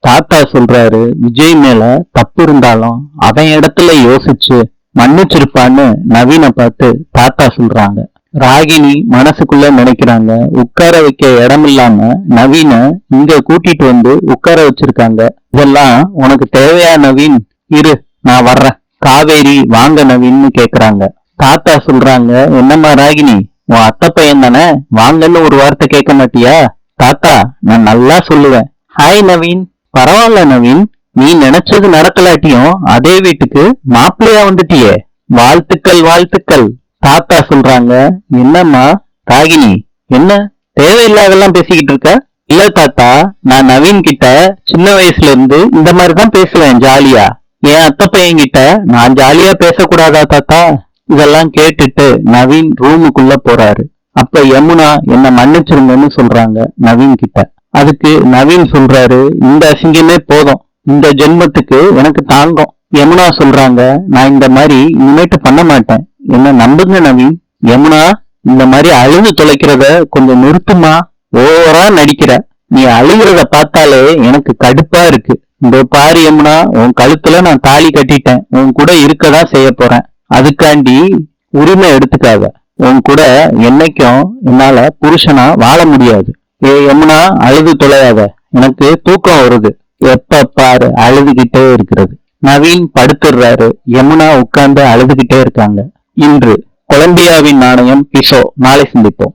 தாத்தா சொல்றாரு, விஜய் மேல தப்பு இருந்தாலும் அவன் இடத்துல யோசிச்சு மன்னிச்சிருப்பான்னு நவீனை பார்த்து தாத்தா சொல்றாங்க. ராகினி மனசுக்குள்ள நினைக்கிறாங்க, உட்கார வைக்க இடம் இல்லாம நவீன இங்க கூட்டிட்டு வந்து உட்கார வச்சிருக்காங்க. இதெல்லாம் உனக்கு தேவையா நவீன்? இரு, நான் வர்றேன். காவேரி வாங்க நவீன்னு கேக்குறாங்க. தாத்தா சொல்றாங்க, என்னம்மா ராகினி, உன் அத்தை பையன் தானே, வாங்கன்னு ஒரு வார்த்தை கேட்க மாட்டியா? தாத்தா, நான் நல்லா சொல்லுவேன். ஹாய் நவீன். பரவாயில்ல நவீன், நீ நினைச்சது நடக்கலாட்டியும் அதே வீட்டுக்கு மாப்பிள்ளையா வந்துட்டியே, வாழ்த்துக்கள் வாழ்த்துக்கள். தாத்தா சொல்றாங்க, என்னம்மா ராகினி, என்ன தேவையில்லாதெல்லாம் பேசிக்கிட்டு இருக்க? இல்ல தாத்தா, நான் நவீன் கிட்ட சின்ன வயசுல இருந்து இந்த மாதிரிதான் பேசுவேன் ஜாலியா. என் அத்தை பையன் கிட்ட நான் ஜாலியா பேசக்கூடாதா தாத்தா? இதெல்லாம் கேட்டுட்டு நவீன் ரூமுக்குள்ள போறாரு. அப்ப யமுனா என்ன மன்னிச்சிருங்கன்னு சொல்றாங்க நவீன் கிட்ட. அதுக்கு நவீன் சொல்றாரு, இந்த அசிங்கமே போதும், இந்த ஜென்மத்துக்கு எனக்கு தாங்கும். யமுனா சொல்றாங்க, நான் இந்த மாதிரி இனிமேட்டு பண்ண மாட்டேன், என்ன நம்புங்க நவீன். யமுனா, இந்த மாதிரி அழுது தொலைக்கிறத கொஞ்சம் நிறுத்துமா, ஓவரா நடிக்கிற. நீ அழுகிறத பார்த்தாலே எனக்கு கடுப்பா இருக்கு. இந்த பாரு யமுனா, உன் கழுத்துல நான் தாலி கட்டிட்டேன், உன் கூட இருக்கதான் செய்ய போறேன். அதுக்காண்டி உரிமை எடுத்துக்காத. உன் கூட என்னைக்கும் என்னால புருஷனா வாழ முடியாது. ஏ யமுனா, அழுது தொலையாத, எனக்கு தூக்கம் வருது. எப்ப பாரு அழுதுகிட்டே இருக்கிறது. நவீன் படுத்துடுறாரு. யமுனா உட்கார்ந்து அழுதுகிட்டே இருக்காங்க. இன்று கொலம்பியாவின் நாணயம் பிசோ. நாளை சந்திப்போம்.